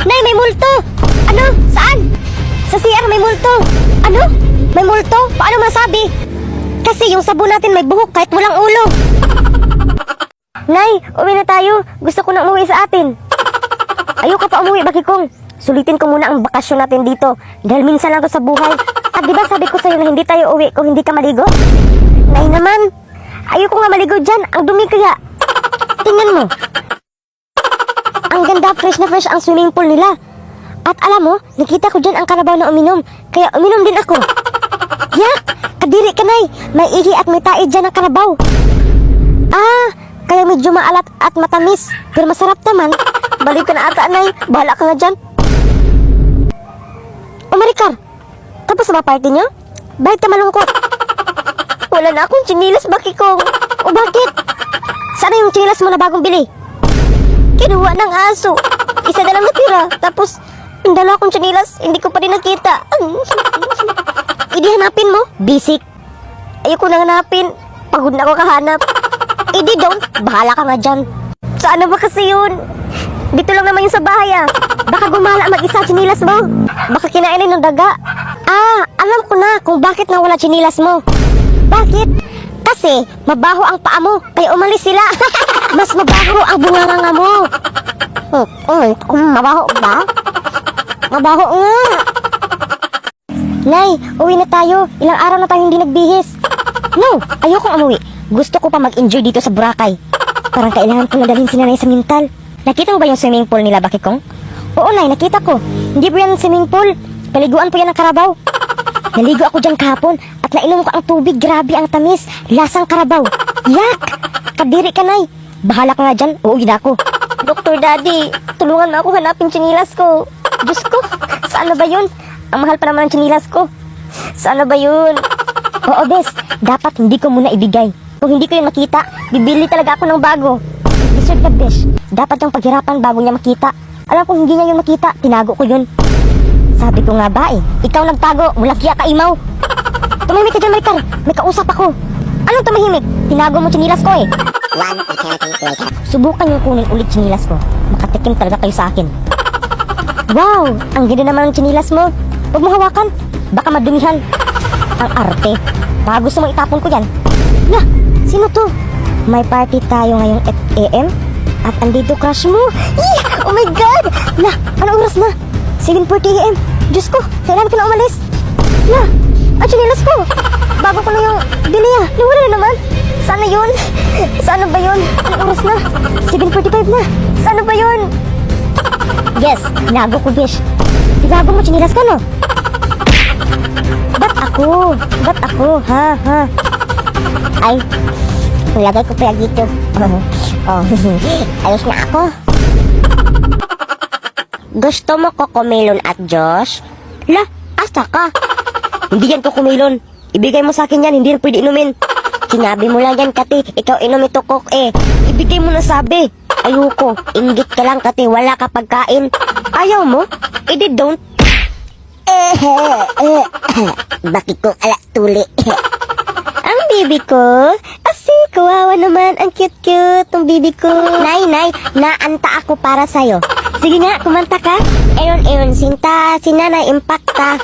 Nay, may multo! Ano? Saan? Sa CR may multo! Ano? May multo? Paano masabi? Kasi yung sabon natin may buhok kahit walang ulo. Nay, uwi na tayo. Gusto ko na umuwi sa atin. Ayoko pa umuwi, Bakikong. Sulitin ko muna ang bakasyon natin dito. Dahil minsan lang to sa buhay. At diba sabi ko sa'yo na hindi tayo uwi kung hindi ka maligo? Nay naman, ayoko nga maligo dyan. Ang dumi kaya. Tingnan mo. Ang ganda, fresh na fresh ang swimming pool nila. At alam mo, nakita ko dyan ang karabaw na uminom. Kaya uminom din ako. Yak! Kadiri ka, Nay. May ihi at may tae dyan ang karabaw. Kaya medyo maalat at matamis. Pero masarap naman. Balik ka na ata, Nay. Bahala ka na dyan. O Maricar, tapos na ba party nyo? Bakit ka malungkot? Wala na akong chinilas, Bakikong. O bakit? Sana yung chinilas mo na bagong bili? Kinuha ng aso. Isa na lang natira. Tapos, ang dala akong chinilas, hindi ko pa rin nakita. Idi hanapin mo, bisik. Ayoko na hanapin. Pagod na ako kahanap. Idi don't, bahala ka nga dyan. Saan na ba kasi yun? Dito lang naman yung sa bahay ah. Baka gumala mag-isa chinilas mo. Baka kinainin ng daga. Alam ko na kung bakit nawala chinilas mo. Bakit? Kasi mabaho ang paa mo, kaya umalis sila. Mas mabaho ang bunganga mo. Mabaho ba? Mabaho nga. Nay, uwi na tayo. Ilang araw na tayo hindi nagbihis. No, ayokong umuwi. Gusto ko pa mag-enjoy dito sa Boracay. Parang kailangan ko na dalhin si Nanay sa mental. Nakita mo ba yung swimming pool nila, Bakikong? Oo, Nay, nakita ko. Hindi po yan swimming pool. Paliguan po yan ng karabaw. Naligo ako dyan kahapon at nainom ko ang tubig. Grabe ang tamis. Lasang karabaw. Yak! Kadiri ka, Nay. Bahala ka nga dyan. Uuwi na ako. Dr. Daddy, tulungan mo ako hanapin chinilas ko. Diyos ko, saan na ba yun? Ang mahal pa naman ang chinilas ko. Saan na ba yun? Oo, Bes. Dapat hindi ko muna ibigay. Kung hindi ko yun makita, bibili talaga ako ng bago. Deserve ka, Bes. Dapat yung paghirapan bago niya makita. Alam ko hindi niya yun makita, tinago ko yun. Sabi ko nga ba ikaw nagtago, mulakya ka imaw. Tumahimik ka dyan, Maricar. May kausap ako. Anong tumahimik? Tinago mo chinilas ko One eternity later. Subukan yung kunin ulit chinilas ko. Makatikim talaga kayo sa akin. Wow! Ang ganda naman ng chinilas mo. Huwag mo hawakan. Baka madumihan. Ang arte. Baka gusto mong itapon ko yan. Lah! Sino to? May party tayo ngayong 8 AM? At andito crush mo. Oh my God! Lah! Anong oras na? 7:40 AM. Diyos ko! Kailan ko na umalis? Lah! Ang chinilas ko! Bago ko na yung bili Nawala na naman. Sana yun? Sana ba yun? Anong oras na? 7:45 na. Sana ba yun? Yes, tinago ko, Bish. Tinago mo, chinilas ka, no? Ba't ako? Ba't ako? Ha? Ay, nilagay ko pala dito. Ayos na ako. Gusto mo kokomelon at Josh? Lah, asa ka? Hindi yan kokomelon. Ibigay mo sa akin yan, hindi yan pwede inumin. Sinabi mo lang yan, Kati. Ikaw inom ito, Kok, Ibigay mo na sabi. Ayoko. Inggit ka lang, Kati. Wala ka pagkain. Ayaw mo? Edi don't. Bakit kong ala tuli? Ang bibi ko? Asi, kawawa naman. Ang cute-cute ng bibi ko. Nay, naanta ako para sa'yo. Sige nga, kumanta ka. Eon, sinta, si Nanay, impacta.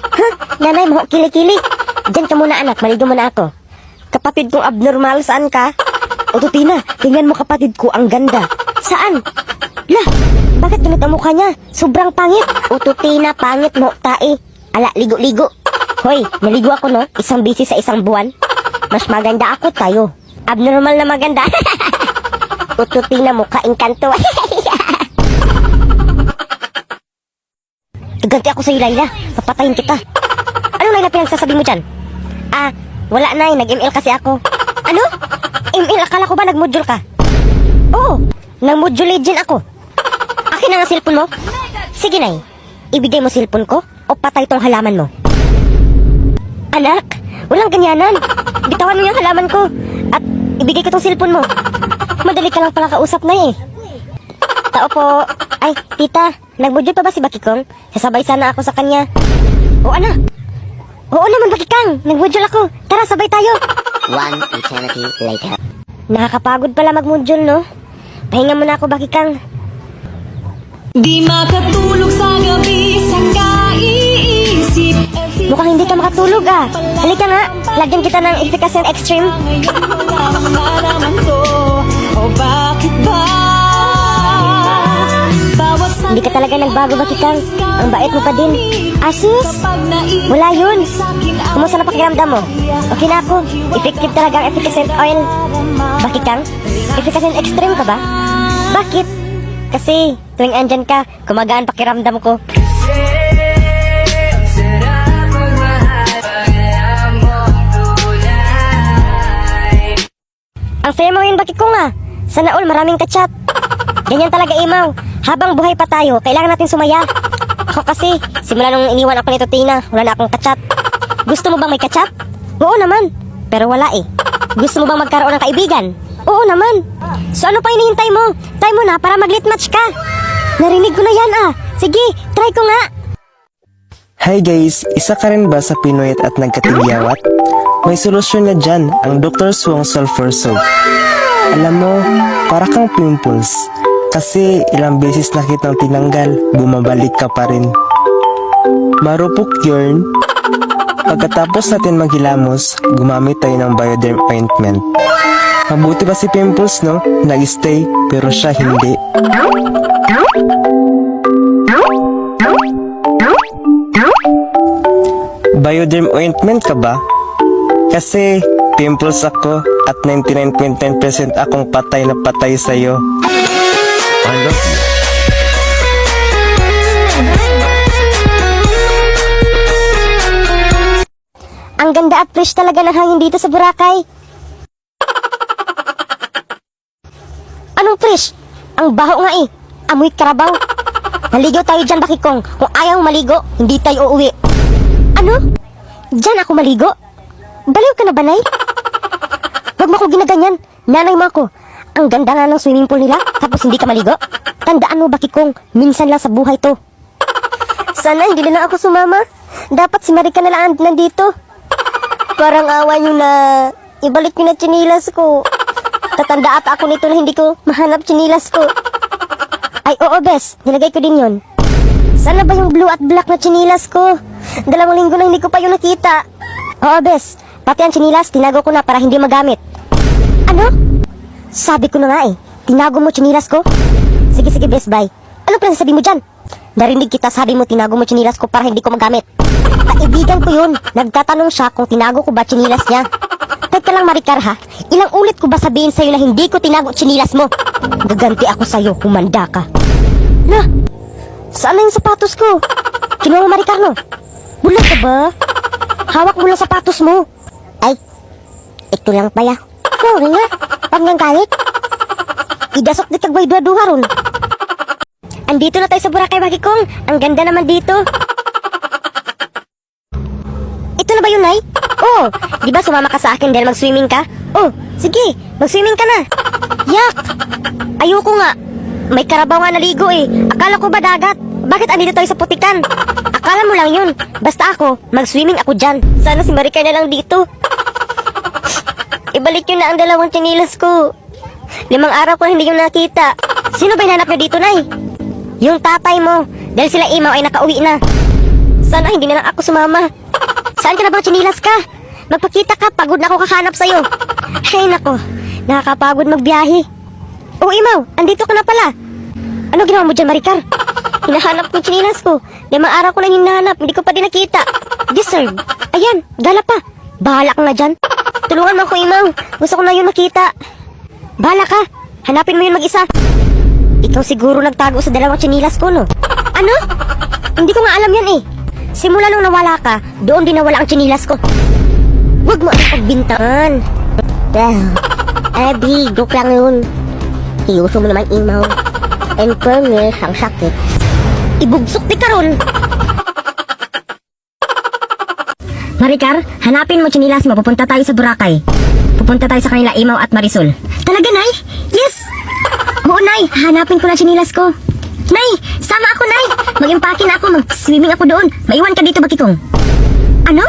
Nanay, mo kili-kili. Diyan ka muna, anak. Maligo muna ako. Kapatid kong abnormal, saan ka? O Tutina, tingnan mo kapatid ko, ang ganda. Saan? Lah, bakit ganit ang mukha niya? Sobrang pangit. O Tutina, pangit mo, tae. Ala, ligo-ligo. Hoy, naligo ako, no? Isang bisis sa isang buwan. Mas maganda ako tayo. Abnormal na maganda. O Tutina, mukha engkanto. Ganti ako sa'yo, Layla. Papatayin kita. Anong Layla pinagsasabi mo dyan? Wala, Nay. Nag-ML kasi ako. Ano? ML? Akala ko ba nag-module ka? Oo. Nag-module legend ako. Akin na nga cellphone mo. Sige, Nay. Ibigay mo cellphone ko o patay tong halaman mo. Anak, walang ganyanan. Bitawan mo yung halaman ko at ibigay ko tong cellphone mo. Madali ka lang pala kausap, Nay. Tao po. Ay, tita. Nag-module pa ba si Bakikong? Sasabay sana ako sa kanya. O, anak. Oo naman, Bakikang. Nag-module ako. Tara, sabay tayo. One eternity later. Nakakapagod pala mag-module, no? Pahinga muna ako, Bakikang. Di makatulog sa gabi sa kaiisip. Mukhang hindi ka makatulog ah. Halika nga, lagyan kita ng efficacy extreme. Ngayon wala naraman ko. O bakit ba? Bawat Hindi ka talaga nagbago, Bakikang. Ang bait mo pa din. Asis? kapag naiwan Wala yun. sa'kin ang Kumusta na pakiramdam mo? Okay na ako. Effective talaga ang efficacent oil. Bakikang, efficacent extreme ka ba? Bakit? Kasi tuwing andyan ka, kumagaan pakiramdam ko. Ang fair mo yun, Bakikong ah. Sana all maraming kachat. Ganyan talaga, Imaw. Habang buhay pa tayo, kailangan natin sumaya. Ako kasi, simula nung iniwan ako nito, Tina, wala na akong kachat. Gusto mo bang may kachat? Oo naman. Pero wala eh. Gusto mo bang magkaroon ng kaibigan? Oo naman. So ano pa hinihintay mo? Try mo na para mag-lit match ka. Narinig ko na yan ah. Sige, try ko nga. Hi guys, isa ka rin ba sa pinuyat at nagkatigyawat? May solusyon na dyan, ang Dr. Swong Sulfur Soap. Alam mo, para kang pimples. Kasi ilang beses na kitang tinanggal, bumabalik ka pa rin. Marupok yun. Pagkatapos natin maghilamos, gumamit tayo ng Bioderm Ointment. Mabuti ba si Pimples, no? Nag-stay, pero siya hindi. Bioderm Ointment ka ba? Kasi pimples ako at 99.9% akong patay na patay sa'yo. I love you. Ang ganda at fresh talaga ng hangin dito sa Boracay. Anong fresh? Ang baho nga eh. Amoy karabaw. Maligo tayo dyan, Bakikong. Kung ayaw maligo, hindi tayo uuwi. Ano? Diyan ako maligo? Baliw ka na ba, Nay? Huwag mo ako ginaganyan. Nanay mo ako. Ang ganda nga ng swimming pool nila, tapos hindi ka maligo? Tandaan mo, Bakikong, minsan lang sa buhay to. Sana hindi na lang ako sumama. Dapat si Marika na lang nandito. Parang awa nyo na ibalik nyo na tsinilas ko. Tatanda ata ako nito na hindi ko mahanap tsinilas ko. Ay, oo, bes. Nilagay ko din yon. Sana ba yung blue at black na tsinilas ko? 2 linggo na hindi ko pa yung nakita. Oo, bes. Pati ang tsinilas, tinago ko na para hindi magamit. Ano? Sabi ko na nga eh. Tinago mo tsinilas ko? Sige, sige, bes, bye. Ano pa sabi mo dyan? Narinig kita, sabi mo tinago mo tsinilas ko para hindi ko magamit. Kaibigan ko yun. Nagtatanong siya kung tinago ko ba tsinilas niya. Teka lang, Maricar ha. Ilang ulit ko ba sabihin sa'yo na hindi ko tinago tsinilas mo? Gaganti ako sa'yo, humanda ka. Na, saan na yung sapatos ko? Kinuha mo, Maricar, no? Bulag ka ba? Hawak mo lang sapatos mo. Ay, ito lang pala. Sorry nga. Pag nang galit. Idasok di kagway duha ron. Andito na tayo sa Boracay, Bakikong. Ang ganda naman dito. Ito na ba yun, Nay? Oo. Di ba sumama ka sa akin dahil mag-swimming ka? Oh, sige. Mag-swimming ka na. Yak! Ayoko nga. May karabaw nga naligo eh. Akala ko ba dagat? Bakit andito tayo sa putikan? Akala mo lang yun. Basta ako, mag-swimming ako dyan. Sana si Marika na lang dito. Ibalik yun na ang 2 tsinilas ko. 5 araw ko na hindi yung nakita. Sino ba hinanap nyo dito, Nay? Yung tatay mo. Dahil sila Imaw ay nakauwi na. Sana hindi na lang ako sumama. Saan ka na bang tsinilas ka? Magpakita ka, pagod na ako kakahanap sa'yo. Ay nako, nakakapagod magbiyahe. Oh Imaw, andito ka na pala. Ano ginawa mo dyan, Maricar? Hinahanap ko yung tsinilas ko. 5 araw ko na hinahanap, hindi ko pa din nakita. Deserve. Ayan, gala pa. Bahala ka nga dyan. Tulungan mo ako, Imaw. Gusto ko na yun makita. Bahala ka. Hanapin mo yun mag-isa. Ikaw siguro nagtago sa 2 tsinilas ko, no? Ano? Hindi ko nga alam yan eh. Simula nung nawala ka, doon din nawala ang tsinilas ko. Huwag mo ang pagbintangan. Abby, joke lang yun. Iuso mo naman, Imaw. And promise, ang sakit. Ibugsok di ka ron. Maricar, hanapin mo tsinilas mo. Pupunta tayo sa Boracay. Pupunta tayo sa kanila, Imaw at Marisol. Talaga, Nay? Yes! Oo, Nay. Hanapin ko na tsinilas ko. Nay, sama ako, Nay. Mag-impake na ako. Mag-swimming ako doon. Maiwan ka dito, Bakikong. Ano?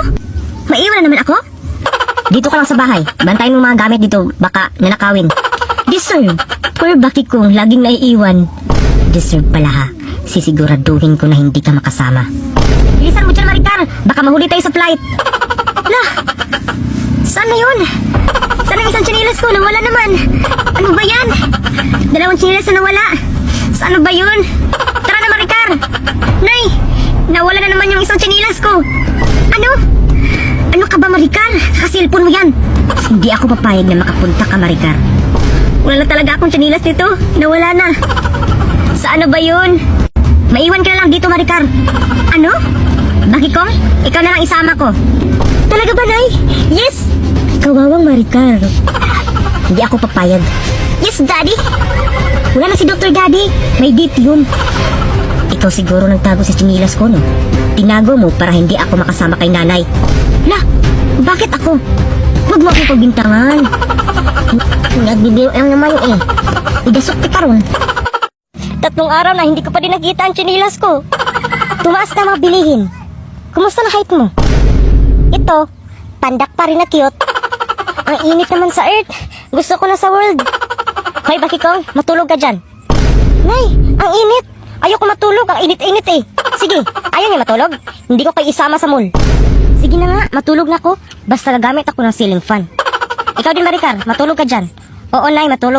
Maiwan na naman ako? Dito ka lang sa bahay. Bantayin mo mga gamit dito. Baka nanakawin. Deserve. Poor Bakikong, laging naiiwan. Deserve pala ha. sisiguraduhin ko na hindi ka makasama. Bilisan mo dyan, Maricar! Baka mahuli tayo sa flight! Lah! Saan na yun? Saan ang isang tsinelas ko? Nawala naman! Ano ba yan? Dalawang tsinelas na nawala! Saan ba yun? Tara na, Maricar! Nay! Nawala na naman yung isang tsinelas ko! Ano? Ano ka ba, Maricar? Kasilpon mo yan! Hindi ako papayag na makapunta ka, Maricar. Wala na talaga akong tsinelas dito. Nawala na. Saan na ba yun? Maiwan ka na lang dito, Maricar. Ano? Bakit kong? Ikaw na lang isama ko. Talaga ba, Nay? Yes! Kawawang Maricar. Hindi ako papayag. Yes, Daddy! Wala na si Dr. Daddy. May date yun. Ikaw siguro nagtago sa chinilas ko, no? Tinago mo para hindi ako makasama kay nanay. Lah! Bakit ako? Huwag mo akong pagbintangan. Nagbibiro lang naman eh. Idasok kita ron. 3 araw na hindi ko pa din nakita ang chinilas ko. Tumaas na mga bilihin. Kumusta na height mo? Ito, pandak pa rin na cute. Ang init naman sa earth. Gusto ko na sa world. Hoy, Bakikong, matulog ka dyan. Nay, ang init. Ayoko matulog, ang init-init eh. Sige, ayaw niya matulog. Hindi ko kayo isama sa mall. Sige na nga, matulog na ako. Basta nagamit ako ng ceiling fan. Ikaw din, Maricar, matulog ka dyan. Oo, Nay, matulog.